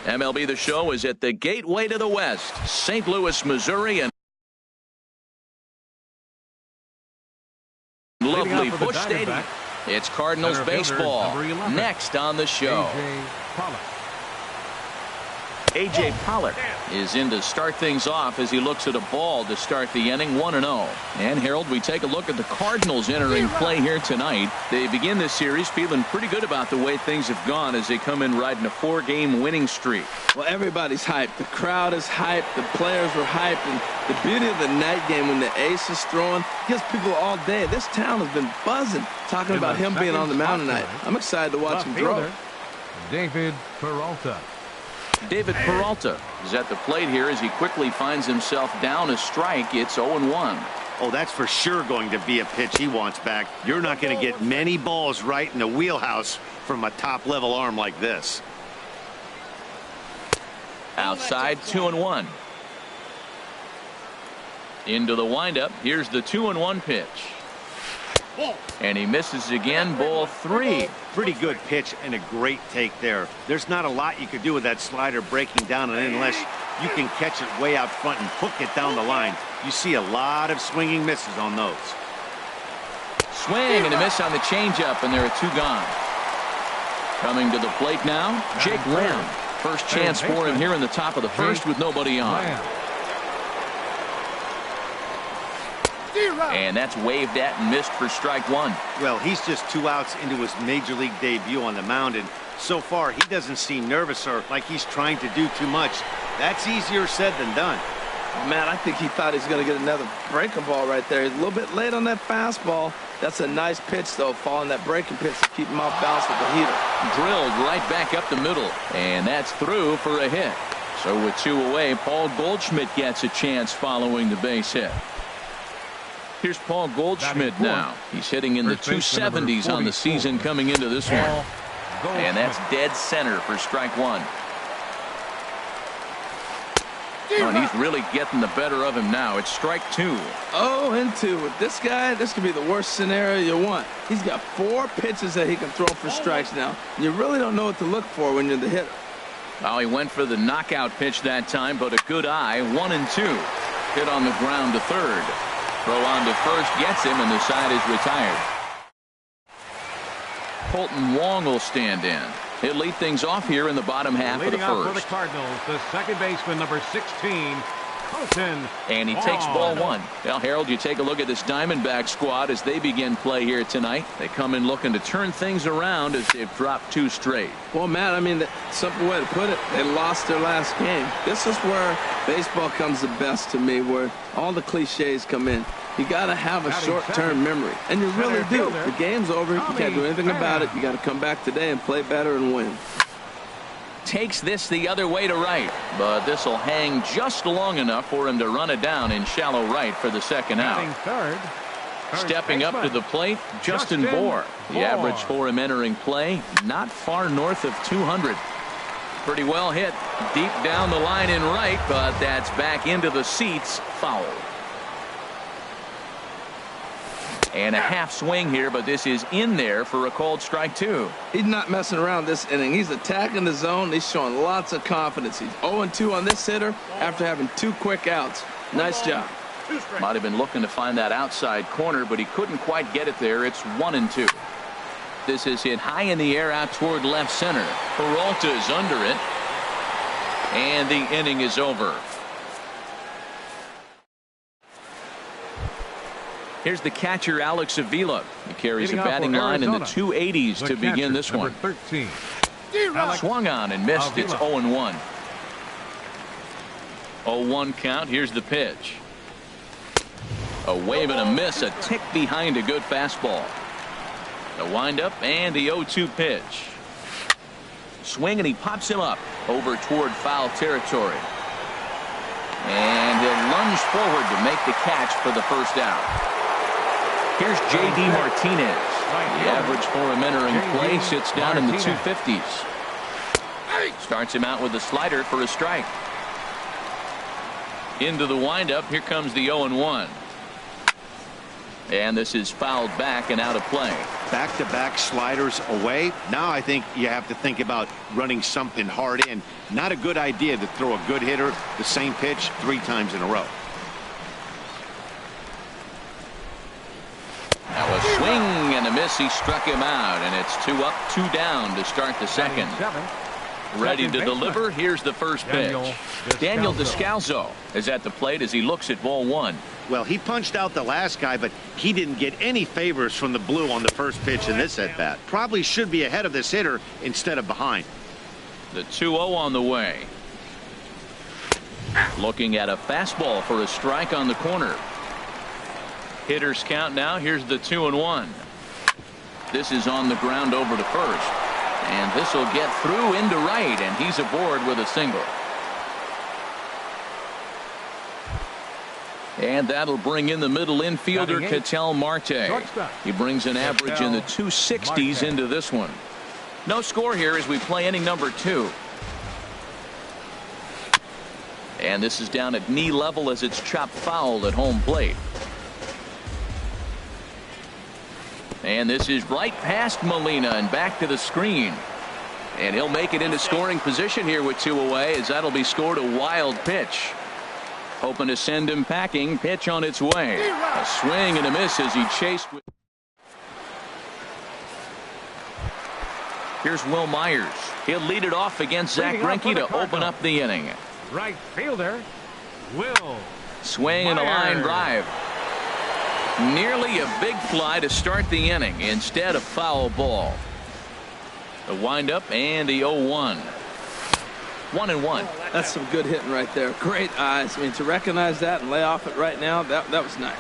MLB The Show is at the gateway to the West, St. Louis, Missouri, and lovely Busch Stadium. It's Cardinals baseball next on the show. A.J. Pollock is in to start things off as he looks at a ball to start the inning, 1-0. And Harold, we take a look at the Cardinals entering play here tonight. They begin this series feeling pretty good about the way things have gone as they come in riding a 4-game winning streak. Well, everybody's hyped. The crowd is hyped. The players were hyped. And the beauty of the night game when the ace is throwing gives people all day. This town has been buzzing talking about him being on the mound tonight. I'm excited to watch him throw. David Peralta. David Peralta is at the plate here as he quickly finds himself down a strike. It's 0-1. Oh, that's for sure going to be a pitch he wants back. You're not going to get many balls right in the wheelhouse from a top-level arm like this. Outside, 2-1. Into the windup. Here's the 2-1 pitch. And he misses again, ball 3. Pretty good pitch and a great take there. There's not a lot you could do with that slider breaking down and in unless you can catch it way out front and hook it down the line. You see a lot of swinging misses on those. Swing and a miss on the changeup, and there are 2 gone. Coming to the plate now, Jake Lamb. First chance for him here in the top of the first with nobody on. And that's waved at and missed for strike 1. Well, he's just 2 outs into his major league debut on the mound, and so far he doesn't seem nervous or like he's trying to do too much. That's easier said than done. Man, I think he thought he was going to get another breaking ball right there. He's a little bit late on that fastball. That's a nice pitch, though, following that breaking pitch to keep him off balance with the heater. Drilled right back up the middle, and that's through for a hit. So with 2 away, Paul Goldschmidt gets a chance following the base hit. Here's Paul Goldschmidt now. He's hitting in the 270s on the season coming into this one. And that's dead center for strike 1. Oh, and he's really getting the better of him now. It's strike 2. 0-2. With this guy, this could be the worst scenario you want. He's got 4 pitches that he can throw for strikes now. You really don't know what to look for when you're the hitter. Oh, he went for the knockout pitch that time, but a good eye. 1-2. Hit on the ground to third. Throw on to first gets him, and the side is retired. Colton Wong will stand in. He'll lead things off here in the bottom half of the first. Leading off for the Cardinals, the second baseman, number 16, Colton. And he takes ball 1. Well, Harold, you take a look at this Diamondback squad as they begin play here tonight. They come in looking to turn things around as they've dropped 2 straight. Well, Matt, I mean, the simple way to put it, they lost their last game. This is where baseball comes the best to me, where all the cliches come in. You got to have a short-term memory, and you really do. The game's over. You can't do anything about it. You got to come back today and play better and win. Takes this the other way to right, but this will hang just long enough for him to run it down in shallow right for the second out. Stepping up to the plate, Justin Bour. The average for him entering play, not far north of 200. Pretty well hit deep down the line in right, but that's back into the seats, foul. And a half swing here, but this is in there for a called strike 2. He's not messing around this inning. He's attacking the zone. He's showing lots of confidence. He's 0-2 on this hitter after having 2 quick outs. Nice job. Might have been looking to find that outside corner, but he couldn't quite get it there. It's 1-2. This is hit high in the air out toward left center. Peralta is under it. And the inning is over. Here's the catcher, Alex Avila. He carries a batting line in the 280s to begin this one. 13. Swung on and missed. It's 0-1. 0-1 count. Here's the pitch. A wave and a miss. A tick behind a good fastball. The windup and the 0-2 pitch. Swing and he pops him up over toward foul territory. And he'll lunge forward to make the catch for the first out. Here's J.D. Martinez. The average for him entering play sits down in the 250s. Starts him out with a slider for a strike. Into the windup. Here comes the 0-1. And this is fouled back and out of play. back-to-back sliders away. Now I think you have to think about running something hard in. Not a good idea to throw a good hitter the same pitch 3 times in a row. Now a swing and a miss. He struck him out, and it's 2 up, 2 down to start the second. Ready to deliver. Here's the first pitch. Daniel Descalso is at the plate as he looks at ball 1. Well, he punched out the last guy, but he didn't get any favors from the blue on the first pitch in this at-bat. Probably should be ahead of this hitter instead of behind. The 2-0 on the way. Looking at a fastball for a strike on the corner. Hitters count now. Here's the 2-1. This is on the ground over to first. And this will get through into right, and he's aboard with a single. And that'll bring in the middle infielder, Ketel Marte. He brings an average in the 260s into this one. No score here as we play inning number 2. And this is down at knee level as it's chopped foul at home plate. And this is right past Molina and back to the screen. And he'll make it into scoring position here with 2 away, as that'll be scored a wild pitch. Hoping to send him packing. Pitch on its way. A swing and a miss as he chased with. Here's Will Myers. He'll lead it off against Zach Greinke to open up the inning. Right fielder, Will. Swing and a line drive. Nearly a big fly to start the inning. Instead, a foul ball. The windup and the 0-1. 1-1. That's some good hitting right there. Great eyes. I mean, to recognize that and lay off it right now, that was nice.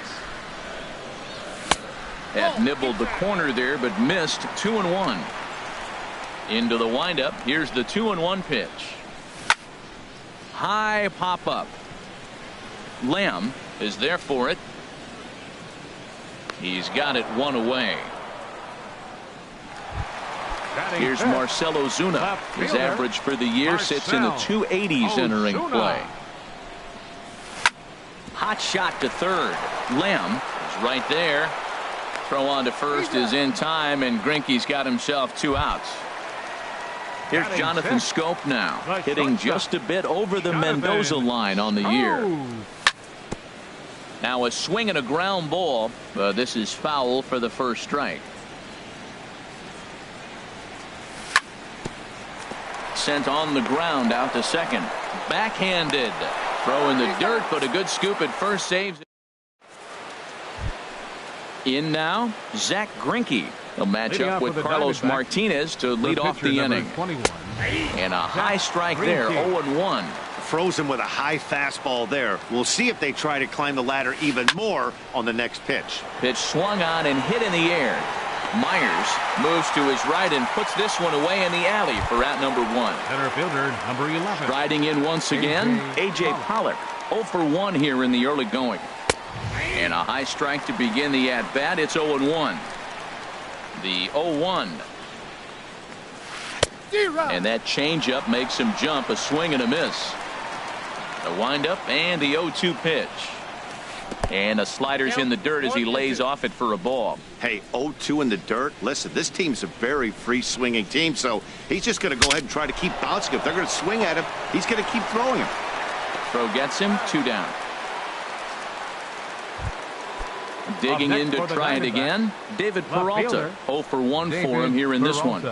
Had nibbled the corner there, but missed. 2-1. Into the windup. Here's the 2-1 pitch. High pop up. Lamb is there for it. He's got it 1 away. Here's Marcell Ozuna. His average for the year sits in the 280s entering play. Hot shot to third. Lamb is right there. Throw on to first is in time, and Greinke's got himself 2 outs. Here's Jonathan Schoop now, hitting just a bit over the Mendoza line on the year. Now a swing and a ground ball. This is foul for the first strike. Sent on the ground out to second. Backhanded. Throw in the dirt, but a good scoop at first saves it. In now, Zach Greinke. He'll match up with Carlos Martinez to lead off the inning. And a high strike there, 0-1. Frozen with a high fastball there. We'll see if they try to climb the ladder even more on the next pitch. Pitch swung on and hit in the air. Myers moves to his right and puts this one away in the alley for out number 1. Center fielder, number 11. Riding in once again, A.J. Pollock. 0 for 1 here in the early going. And a high strike to begin the at-bat. It's 0-1. The 0-1. And that changeup makes him jump. A swing and a miss. The windup and the 0-2 pitch. And a slider's in the dirt as he lays off it for a ball. Hey, 0-2 in the dirt. Listen, this team's a very free swinging team, so he's just going to go ahead and try to keep bouncing. If they're going to swing at him, he's going to keep throwing him. Throw gets him. 2 down. Digging in to try it again. David Peralta. 0 for 1 for him here in this one.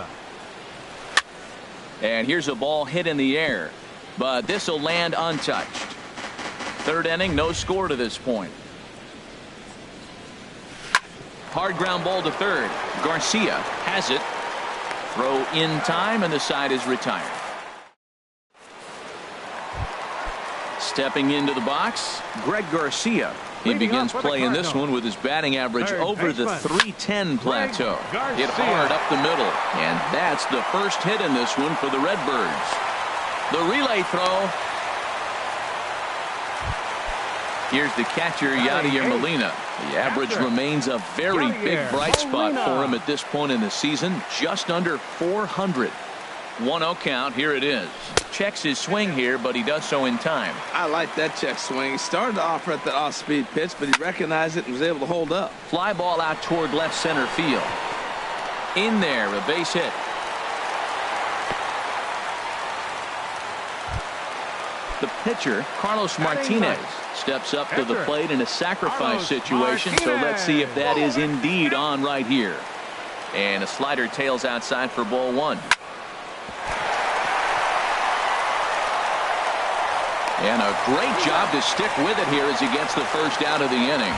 And here's a ball hit in the air, but this will land untouched. Third inning, no score to this point. Hard ground ball to third. Garcia has it. Throw in time, and the side is retired. Stepping into the box, Greg Garcia. He begins playing this one with his batting average over the 310 plateau. Hit hard up the middle, and that's the first hit in this one for the Redbirds. The relay throw. Here's the catcher, Yadier Molina. The average remains a very big bright spot for him at this point in the season, just under 400. 1-0 count. Here it is. Checks his swing here, but he does so in time. I like that check swing. He started to offer at that off-speed pitch, but he recognized it and was able to hold up. Fly ball out toward left center field. In there, a base hit. The pitcher, Carlos Martinez, steps up to the plate in a sacrifice situation, so let's see if that is indeed on right here. And a slider tails outside for ball one. And a great job to stick with it here as he gets the first out of the inning.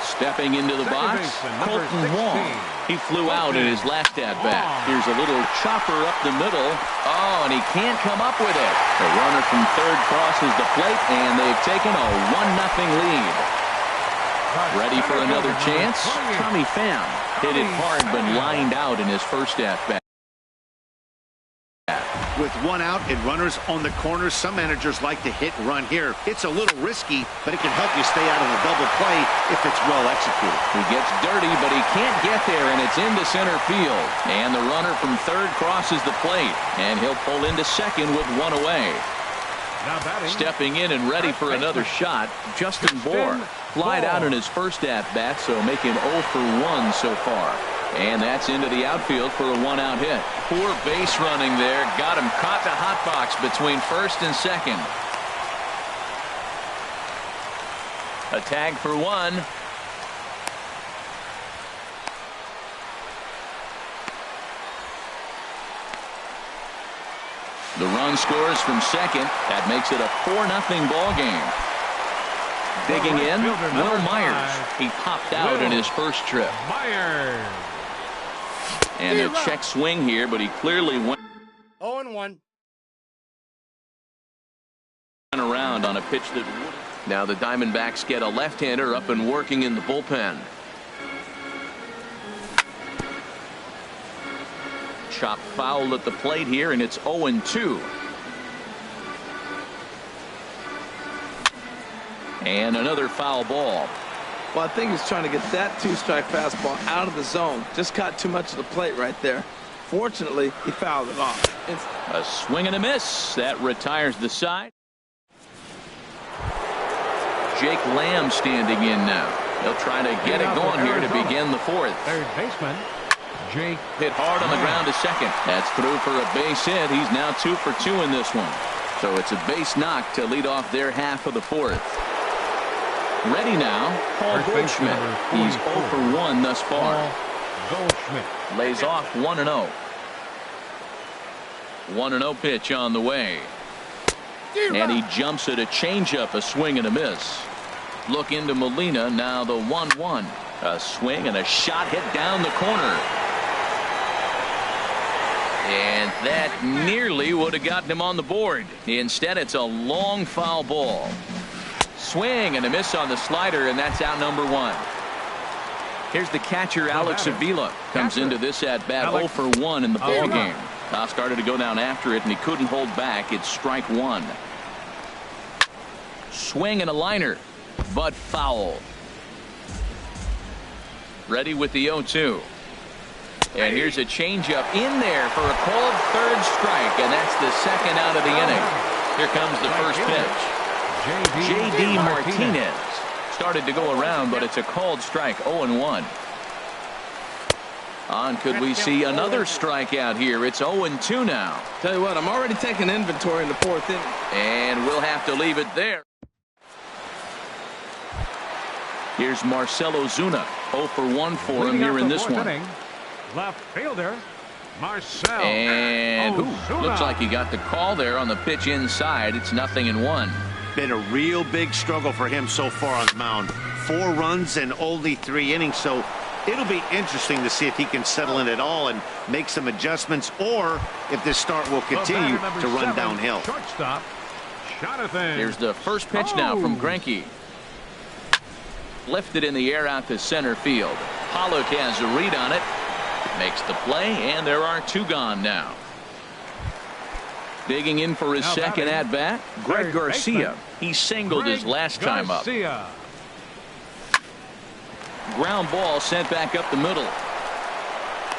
Stepping into the box, Colton Wong. He flew out in his last at-bat. Here's a little chopper up the middle. Oh, and he can't come up with it. The runner from third crosses the plate, and they've taken a 1-0 lead. Ready for another chance? Tommy Pham hit it hard, but lined out in his first at-bat. With one out and runners on the corners, some managers like to hit and run here. It's a little risky, but it can help you stay out of the double play if it's well executed. He gets dirty, but he can't get there, and it's into center field. And the runner from third crosses the plate, and he'll pull into second with one away. Stepping in and ready for another shot, Justin Bour. Flied out in his first at-bat, so making 0 for 1 so far. And that's into the outfield for a one-out hit. Poor base running there. Got him caught the hot box between first and second. A tag for one. The run scores from second. That makes it a 4-0 ball game. Digging in, Will Myers. He popped out in his first trip. And a check swing here, but he clearly went 0-1. around on a pitch that would. Now the Diamondbacks get a left-hander up and working in the bullpen. Chop foul at the plate here, and it's 0-2. And another foul ball. Well, I think he's trying to get that two-strike fastball out of the zone. Just caught too much of the plate right there. Fortunately, he fouled it off. A swing and a miss. That retires the side. Jake Lamb standing in now. They'll try to get it going here to begin the fourth. Third baseman, Jake. Hit hard on the ground to second. That's through for a base hit. He's now 2 for 2 in this one. So it's a base knock to lead off their half of the fourth. Ready now, Paul Goldschmidt. He's 0 for 1 thus far. Goldschmidt lays off 1-0. 1-0 pitch on the way. And he jumps at a changeup, a swing and a miss. Look into Molina, now the 1-1. A swing and a shot hit down the corner. And that nearly would have gotten him on the board. Instead, it's a long foul ball. Swing and a miss on the slider, and that's out number 1. Here's the catcher, Alex Avila. Comes into this at-bat 0 for 1 in the ball game. Started to go down after it, and he couldn't hold back. It's strike 1. Swing and a liner, but foul. Ready with the 0-2. And here's a changeup in there for a called third strike, and that's the second out of the inning. Here comes the first pitch. J.D. Martinez started to go around, but it's a called strike. 0-1. On, could we see another strikeout here? It's 0-2 now. Tell you what, I'm already taking inventory in the fourth inning. And we'll have to leave it there. Here's Marcell Ozuna. 0 for 1 for him here in this one. Left fielder, Marcell. And looks like he got the call there on the pitch inside. It's 0-1. Been a real big struggle for him so far on the mound. 4 runs and only 3 innings, so it'll be interesting to see if he can settle in at all and make some adjustments, or if this start will continue to run downhill. Shortstop, Jonathan. Here's the first pitch now from Greinke. Lifted in the air out to center field. Pollock has a read on it. Makes the play, and there are 2 gone now. Digging in for his second at-bat, Greg Garcia. He singled his last time up. Ground ball sent back up the middle.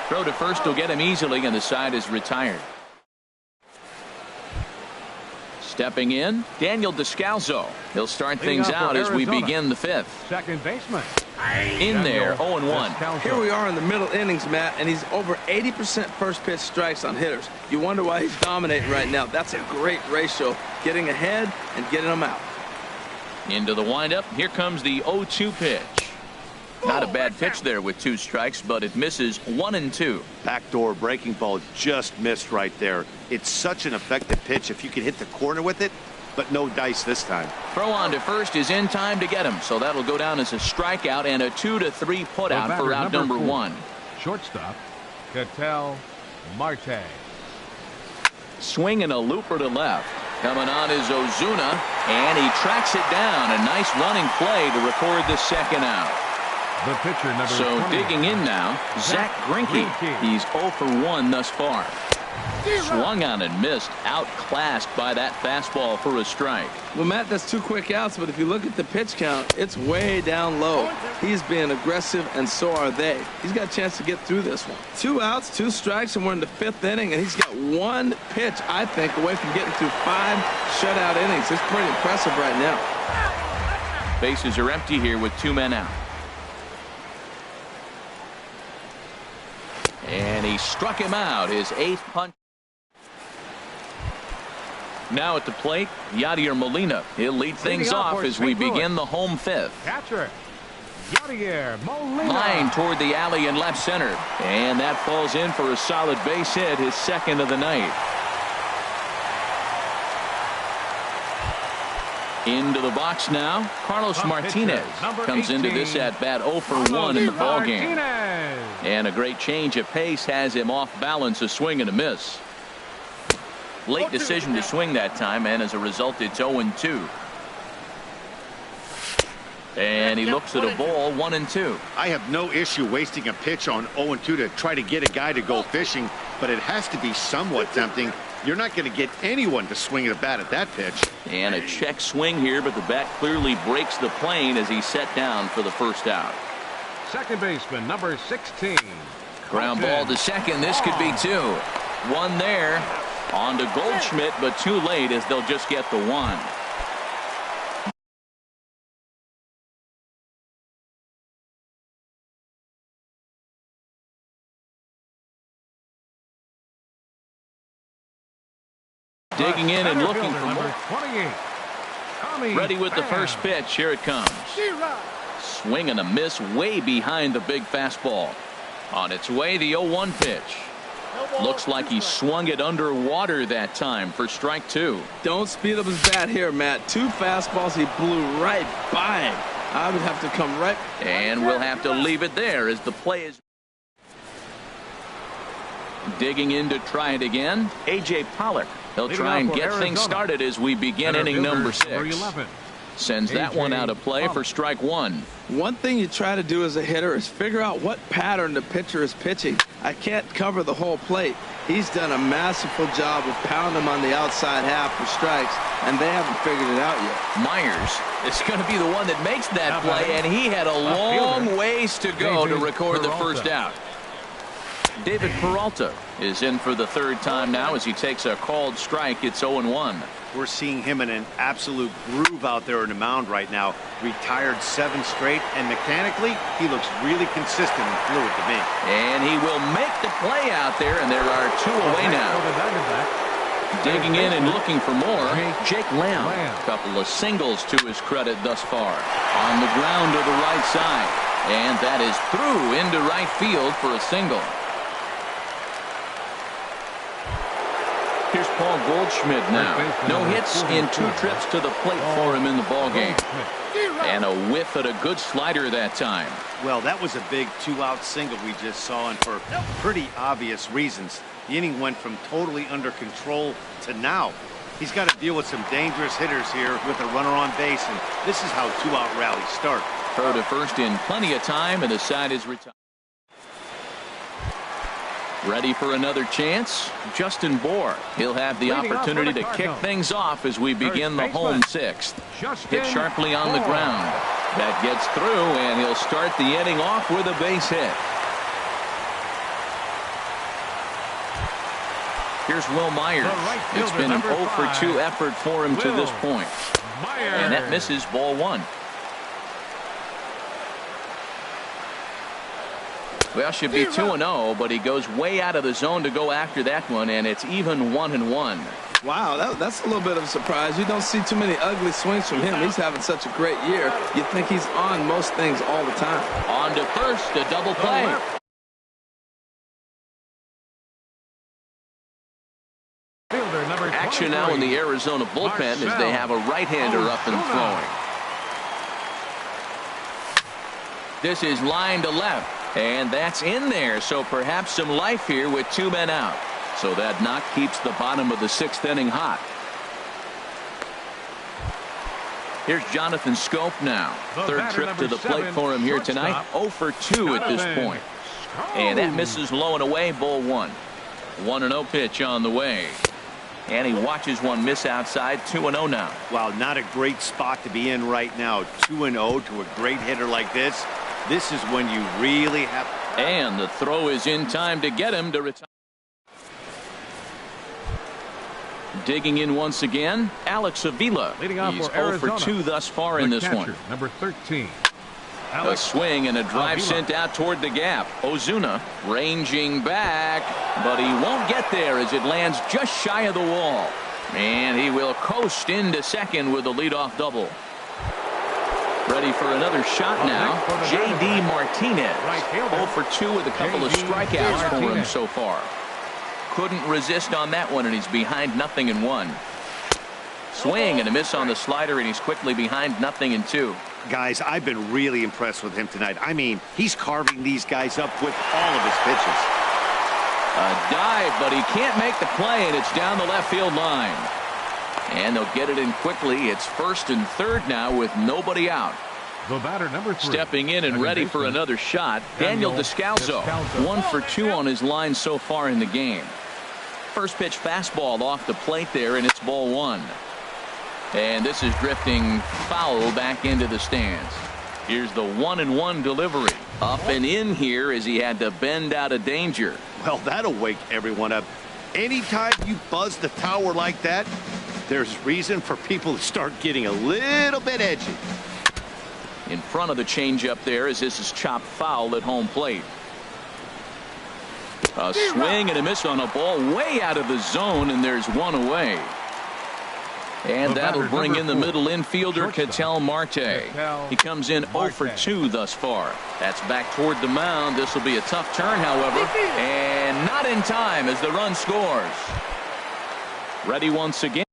Throw to first will get him easily, and the side is retired. Stepping in, Daniel Descalso. He'll start things out as we begin the fifth. Second baseman. In there, 0-1. Here we are in the middle innings, Matt, and he's over 80% first pitch strikes on hitters. You wonder why he's dominating right now. That's a great ratio, getting ahead and getting them out. Into the windup. Here comes the 0-2 pitch. Not a bad pitch there with 2 strikes, but it misses 1-2. Backdoor breaking ball just missed right there. It's such an effective pitch if you can hit the corner with it, but no dice this time. Throw on to first is in time to get him, so that'll go down as a strikeout and a 2-3 putout for out number 1. Shortstop, Ketel Marte. Swinging a looper to left. Coming on is Ozuna, and he tracks it down. A nice running play to record the second out. The pitcher, number So 20. digging in now, Zach Greinke. He's 0 for 1 thus far. Swung on and missed, outclassed by that fastball for a strike. Well, Matt, that's 2 quick outs, but if you look at the pitch count, it's way down low. He's being aggressive, and so are they. He's got a chance to get through this one. 2 outs, 2 strikes, and we're in the 5th inning, and he's got 1 pitch, I think, away from getting through 5 shutout innings. It's pretty impressive right now. Bases are empty here with 2 men out. And he struck him out, his 8th punch. Now at the plate, Yadier Molina. He'll lead things off as we begin the home 5th. Catcher, Yadier Molina. Line toward the alley in left center. And that falls in for a solid base hit, his 2nd of the night. Into the box now, Carlos Martinez comes into this at bat 0 for 1 in the ballgame. And a great change of pace has him off balance, a swing and a miss. Late decision to swing that time, and as a result, it's 0-2. And he looks at a ball, 1-2. I have no issue wasting a pitch on 0-2 to try to get a guy to go fishing, but it has to be somewhat tempting. You're not going to get anyone to swing a bat at that pitch. And a check swing here, but the bat clearly breaks the plane as he's set down for the first out. Second baseman, number 16. Ground ball to second. This could be 2. 1 there. On to Goldschmidt, but too late as they'll just get the 1. Digging in and looking for more. 28. Ready with the first pitch. Here it comes. Swing and a miss way behind the big fastball. On its way, the 0-1 pitch. Looks like he swung it underwater that time for strike 2. Don't speed up his bat here, Matt. 2 fastballs, he blew right by him. I would have to come right. And we'll have to leave it there as the play is. Digging in to try it again, A.J. Pollock. He'll try and get things started as we begin inning number 6. Sends that one out of play for strike 1. One thing you try to do as a hitter is figure out what pattern the pitcher is pitching. I can't cover the whole plate. He's done a masterful job of pounding him on the outside half for strikes, and they haven't figured it out yet. Myers is going to be the one that makes that play, and he had a long ways to go to record the first out. David Peralta is in for the 3rd time now as he takes a called strike. It's 0-1. We're seeing him in an absolute groove out there in the mound right now. Retired 7 straight, and mechanically, he looks really consistent and fluid to me. And he will make the play out there, and there are 2 away now. Digging in and looking for more, Jake Lamb. A couple of singles to his credit thus far. On the ground to the right side. And that is through into right field for a single. Here's Paul Goldschmidt now. No hits in 2 trips to the plate for him in the ballgame. And a whiff at a good slider that time. Well, that was a big 2-out single we just saw, and for pretty obvious reasons. The inning went from totally under control to now. He's got to deal with some dangerous hitters here with a runner on base, and this is how 2-out rallies start. Throw to first in plenty of time, and the side is retired. Ready for another chance? Justin Bour. He'll have the opportunity to kick things off as we begin the home 6th. Hit sharply on the ground. That gets through, and he'll start the inning off with a base hit. Here's Will Myers. right It's fielder, been an number 0 for 2 5. effort for him to this point. Myers. And that misses, ball 1. Well, should be 2-0, but he goes way out of the zone to go after that one, and it's even 1-1. Wow, that's a little bit of a surprise. You don't see too many ugly swings from him. He's having such a great year. You think he's on most things all the time. On to first, a double play. Fielder number Action now in the Arizona bullpen as they have a right-hander up and throwing. This is line to left, and that's in there, so perhaps some life here with 2 men out. So that knock keeps the bottom of the 6th inning hot. Here's Jonathan Schoop now. Third trip to the plate for him here tonight. 0 for 2 at this point. And that misses low and away, ball 1. 1-0 pitch on the way. And he watches one miss outside. 2-0 now. Wow, not a great spot to be in right now. 2-0 to a great hitter like this. This is when you really have. And the throw is in time to get him to retire. Digging in once again, Alex Avila. Leading off He's for 0 for Arizona. 2 thus far in this one. Number 13. A swing and a drive Avila. sent out toward the gap. Ozuna ranging back, but he won't get there as it lands just shy of the wall. And he will coast into second with a leadoff double. Ready for another shot now. J.D. Martinez. 0 for 2 with a couple of strikeouts for him so far. Couldn't resist on that one, and he's behind 0-1. Swing and a miss on the slider, and he's quickly behind 0-2. Guys, I've been really impressed with him tonight. I mean, he's carving these guys up with all of his pitches. A dive, but he can't make the play, and it's down the left field line. And they'll get it in quickly. It's 1st and 3rd now with nobody out. The batter number 3. Stepping in and ready for another shot, Daniel Descalso. 1 for 2 on his line so far in the game. First pitch fastball off the plate there, and it's ball 1. And this is drifting foul back into the stands. Here's the 1-1 delivery. Up and in here as he had to bend out of danger. Well, that'll wake everyone up. Anytime you buzz the tower like that, there's reason for people to start getting a little bit edgy. In front of the changeup there as this is chopped foul at home plate. A swing and a miss on a ball way out of the zone, and there's one away. And that'll bring in the middle infielder, Ketel Marte. He comes in 0 for 2 thus far. That's back toward the mound. This will be a tough turn, however, and not in time as the run scores. Ready once again.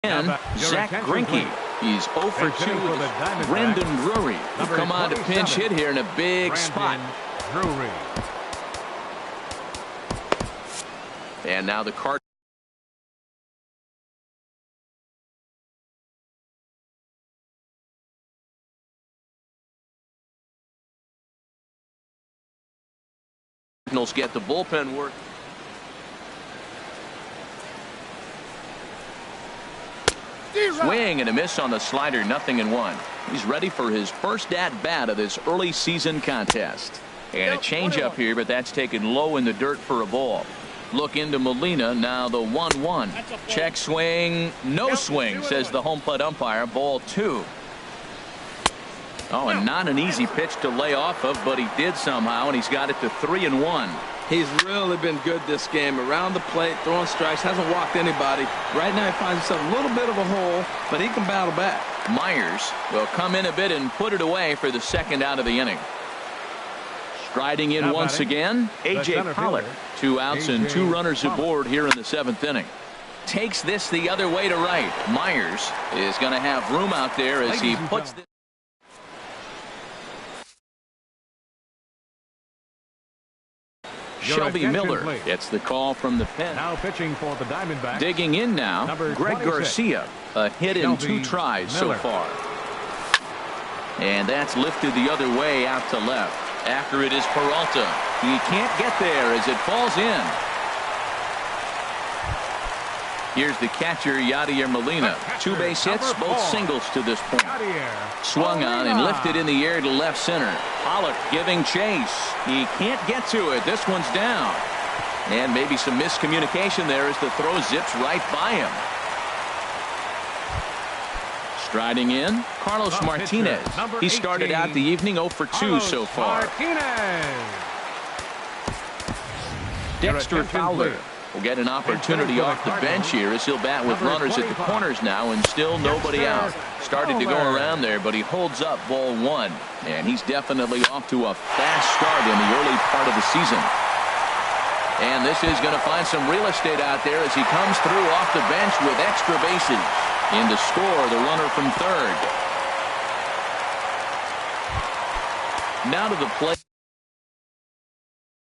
And Zach Greinke. He's 0 for 2 with Brendan Drury, who come on to pinch hit here in a big spot. Drury. And now the Cardinals get the bullpen work. Swing and a miss on the slider, 0-1. He's ready for his first at-bat of this early season contest. And a changeup here, but that's taken low in the dirt for a ball. Look into Molina, now the 1-1. Check swing, no swing, says the home plate umpire. Ball 2. Oh, and not an easy pitch to lay off of, but he did somehow, and he's got it to 3-1. He's really been good this game. Around the plate, throwing strikes, hasn't walked anybody. Right now he finds himself a little bit of a hole, but he can battle back. Myers will come in a bit and put it away for the second out of the inning. Striding in once again, A.J. Pollock. 2 outs and 2 runners aboard here in the 7th inning. Takes this the other way to right. Myers is going to have room out there as he puts this. Shelby Miller gets the call from the pen. Now pitching for the Diamondbacks. Digging in now, Greg Garcia. A hit in 2 tries so far. And that's lifted the other way out to left. After it is Peralta. He can't get there as it falls in. Here's the catcher, Yadier Molina. 2 base hits, both singles to this point. Swung on and lifted in the air to left center. Pollock giving chase. He can't get to it. This one's down. And maybe some miscommunication there as the throw zips right by him. Striding in, Carlos Martinez. He started out the evening 0 for 2 so far. Dexter Fowler will get an opportunity off the bench here as he'll bat with runners at the corners now, and still nobody out. Started to go around there, but he holds up ball 1. And he's definitely off to a fast start in the early part of the season. And this is going to find some real estate out there as he comes through off the bench with extra bases. In to score, the runner from third. Now to the plate,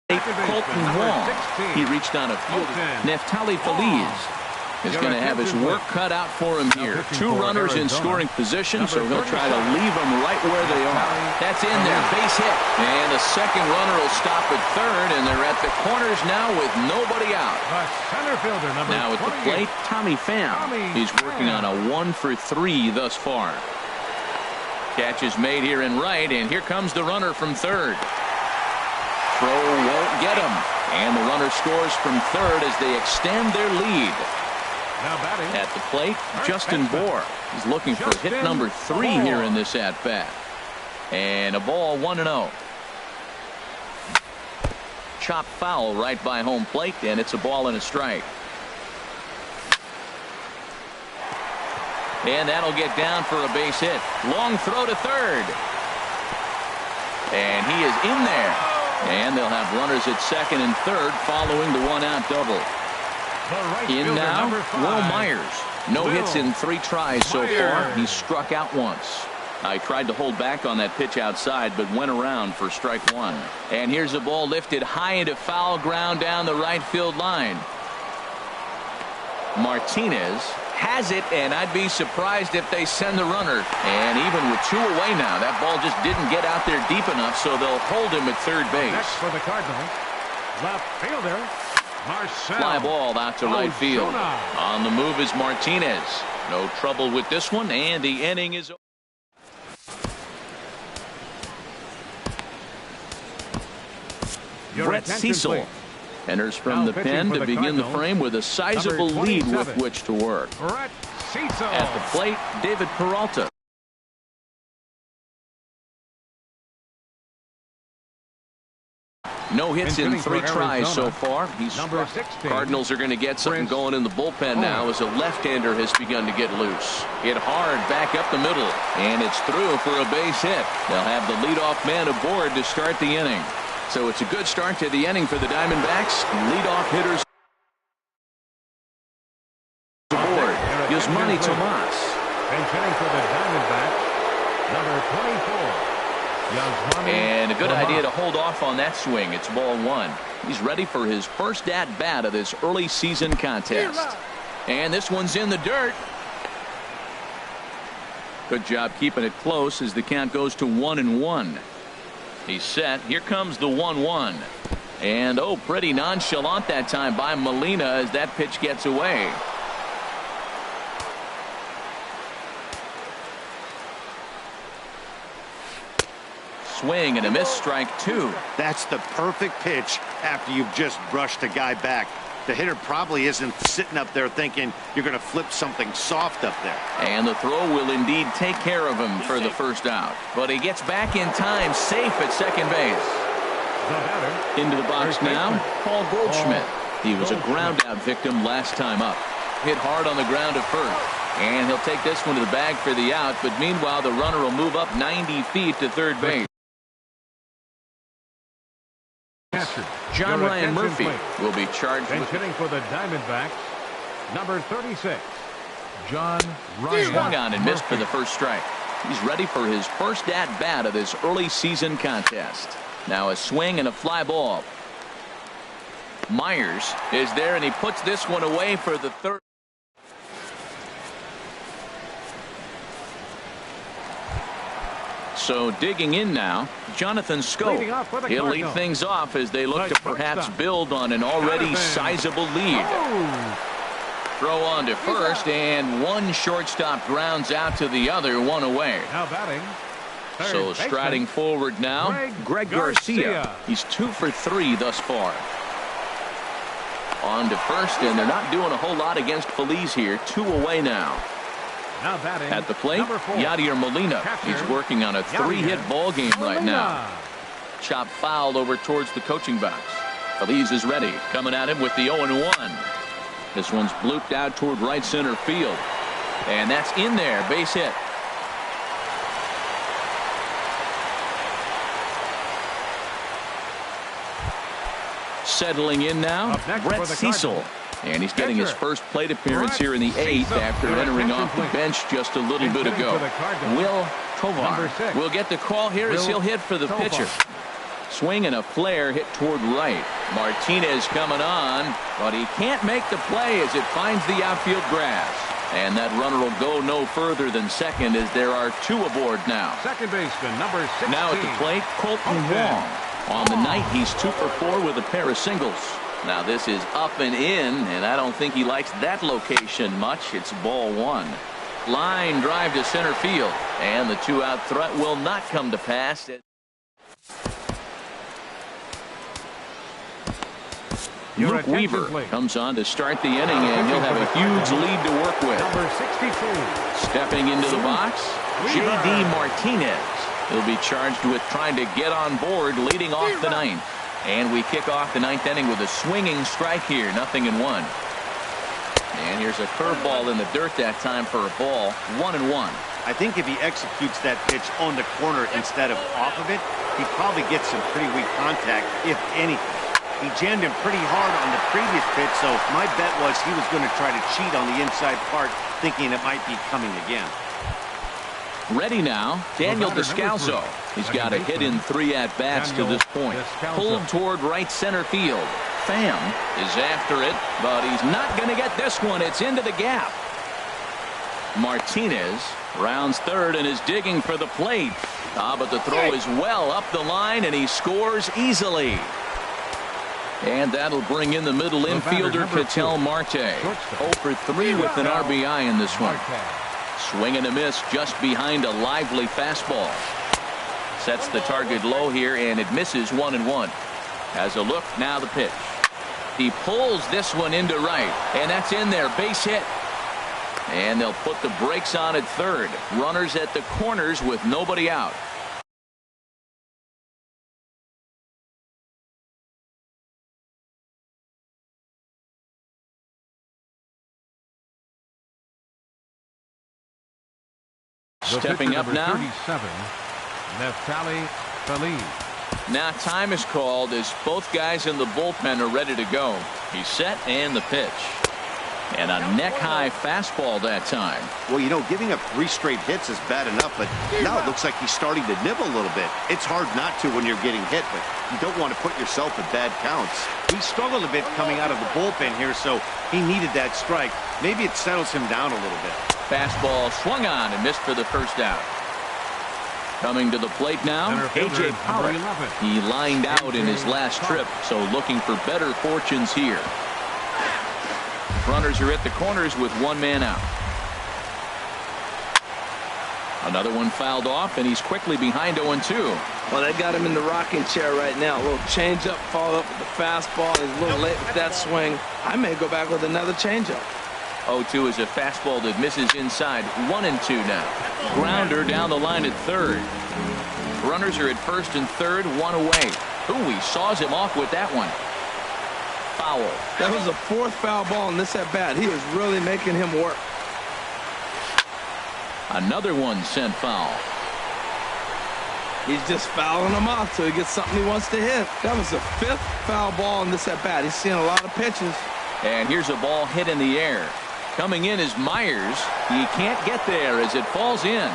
Colton Wong. He reached on a field. Neftali Feliz is going to have his work cut out for him here. 2 runners in scoring position, so he'll try to leave them right where they are. That's in there, base hit. And the second runner will stop at third, and they're at the corners now with nobody out. Now at the plate, Tommy Pham. He's working on a 1 for 3 thus far. Catch is made here in right, and here comes the runner from third. Throw won't get him, and the runner scores from third as they extend their lead. At the plate, Justin Bour. He's looking for hit number 3 here in this at-bat. And a ball 1-0. Chop foul right by home plate, and it's a ball and a strike. And that'll get down for a base hit. Long throw to third. And he is in there. And they'll have runners at second and third following the 1-out double. In now, Will Myers. No hits in 3 tries so far. He's struck out once. I tried to hold back on that pitch outside, but went around for strike 1. And here's a ball lifted high into foul ground down the right field line. Martinez has it, and I'd be surprised if they send the runner. And even with 2 away now, that ball just didn't get out there deep enough, so they'll hold him at third base. Next for the Cardinals, left fielder Marcell. Fly ball out to right field. On the move is Martinez. No trouble with this one, and the inning is over. Brett Cecil enters from the pen to begin the frame with a sizable lead with which to work. Brett Cecil. At the plate, David Peralta. No hits in 3 tries so far. Cardinals are going to get something going in the bullpen now as a left-hander has begun to get loose. Hit hard back up the middle, and it's through for a base hit. They'll have the leadoff man aboard to start the inning. So it's a good start to the inning for the Diamondbacks. Leadoff hitters aboard. Yasmani Tomas. Bench hitting for the Diamondbacks, number 24. And a good idea to hold off on that swing. It's ball 1. He's ready for his first at-bat of this early season contest. And this one's in the dirt. Good job keeping it close as the count goes to 1-1. He's set. Here comes the 1-1. And oh, pretty nonchalant that time by Molina as that pitch gets away. Swing and a miss, strike 2. That's the perfect pitch after you've just brushed a guy back. The hitter probably isn't sitting up there thinking you're going to flip something soft up there. And the throw will indeed take care of him for the first out. But he gets back in time, safe at second base. Into the box now, Paul Goldschmidt. He was a ground out victim last time up. Hit hard on the ground at first. And he'll take this one to the bag for the out. But meanwhile, the runner will move up 90 feet to third base. John Ryan Murphy will be charged with hitting for the Diamondbacks, number 36, John Ryan. Swung on and missed for the first strike. He's ready for his first at-bat of this early season contest. Now a swing and a fly ball. Myers is there, and he puts this one away for the third. So digging in now, Jonathan Schoop. He'll lead things off as they look to perhaps build on an already sizable lead. Throw on to first, and one shortstop grounds out to the other, one away. Now batting. So striding forward now, Greg Garcia. He's 2 for 3 thus far. On to first, and they're not doing a whole lot against Feliz here. 2 away now. Now batting. At the plate, Number 4. Yadier Molina. Catcher, He's working on a 3-hit ball game right now. Chop fouled over towards the coaching box. Feliz is ready, coming at him with the 0-1. This one's blooped out toward right center field. And that's in there, base hit. Settling in now, Brett Cecil. And he's getting his first plate appearance here in the 8th after entering off the bench just a little bit ago. Will Tovar will get the call here as he'll hit for the pitcher. Swing and a flare hit toward right. Martinez coming on, but he can't make the play as it finds the outfield grass. And that runner will go no further than second as there are 2 aboard now. Second baseman, number 16. Now at the plate, Colton Wong. On the night, he's 2 for 4 with a pair of singles. Now this is up and in, and I don't think he likes that location much. It's ball 1. Line drive to center field, and the 2-out threat will not come to pass. Luke Weaver comes on to start the inning, and he'll have a huge lead to work with. Number 62. Stepping into the box, J.D. Martinez. He'll be charged with trying to get on board leading off the 9th. And we kick off the 9th inning with a swinging strike here, 0-1. And here's a curveball in the dirt that time for a ball, 1-1. I think if he executes that pitch on the corner instead of off of it, he probably gets some pretty weak contact, if anything. He jammed him pretty hard on the previous pitch, so my bet was he was going to try to cheat on the inside part, thinking it might be coming again. Ready now, Daniel Descalso. He's got a hit in 3 at-bats to this point. Pulled toward right center field. Pham is after it, but he's not going to get this one. It's into the gap. Martinez rounds third and is digging for the plate. But the throw is well up the line, and he scores easily. And that'll bring in the middle infielder, Ketel Marte. 0 for 3 with an RBI in this one. Swing and a miss just behind a lively fastball. Sets the target low here, and it misses 1-1. Has a look, now the pitch. He pulls this one into right, and that's in there, base hit. And they'll put the brakes on at third. Runners at the corners with nobody out. Stepping up now, 37, Neftali Feliz. Now time is called as both guys in the bullpen are ready to go. He's set, and the pitch. And a neck-high fastball that time. Well, you know, giving up 3 straight hits is bad enough, but now it looks like he's starting to nibble a little bit. It's hard not to when you're getting hit, but you don't want to put yourself in bad counts. He struggled a bit coming out of the bullpen here, so he needed that strike. Maybe it settles him down a little bit. Fastball swung on and missed for the first out. Coming to the plate now, A.J. Pollock. He lined out in his last trip, so looking for better fortunes here. Runners are at the corners with 1 man out. Another one fouled off, and he's quickly behind 0-2. Well, they got him in the rocking chair right now. A little changeup, followed up with the fastball. He's a little late with that swing. I may go back with another changeup. 0-2 is a fastball that misses inside. 1-2 now. Grounder down the line at third. Runners are at first and third, 1 away. Ooh, he saws him off with that one. Foul. That was the 4th foul ball in this at bat. He was really making him work. Another one sent foul. He's just fouling him off till he gets something he wants to hit. That was the 5th foul ball in this at bat. He's seen a lot of pitches. And here's a ball hit in the air. Coming in is Myers. He can't get there as it falls in.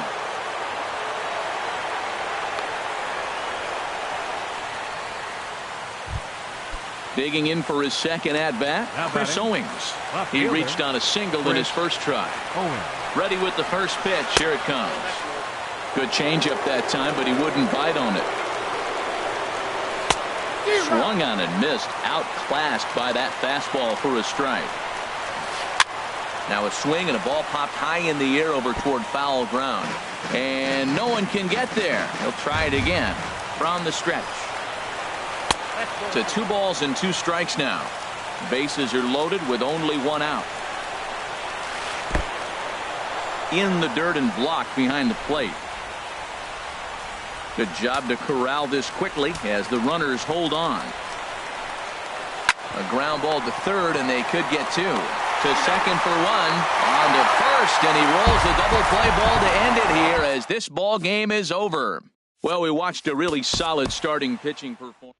Digging in for his second at-bat, Chris Owings. He reached on a single in his first try. Ready with the first pitch. Here it comes. Good changeup that time, but he wouldn't bite on it. Swung on and missed. Outclassed by that fastball for a strike. Now a swing and a ball popped high in the air over toward foul ground. And no one can get there. He'll try it again from the stretch. To 2 balls and 2 strikes now. Bases are loaded with only 1 out. In the dirt and blocked behind the plate. Good job to corral this quickly as the runners hold on. A ground ball to third, and they could get 2. To second for 1. On to first, and he rolls the double play ball to end it here as this ball game is over. Well, we watched a really solid starting pitching performance.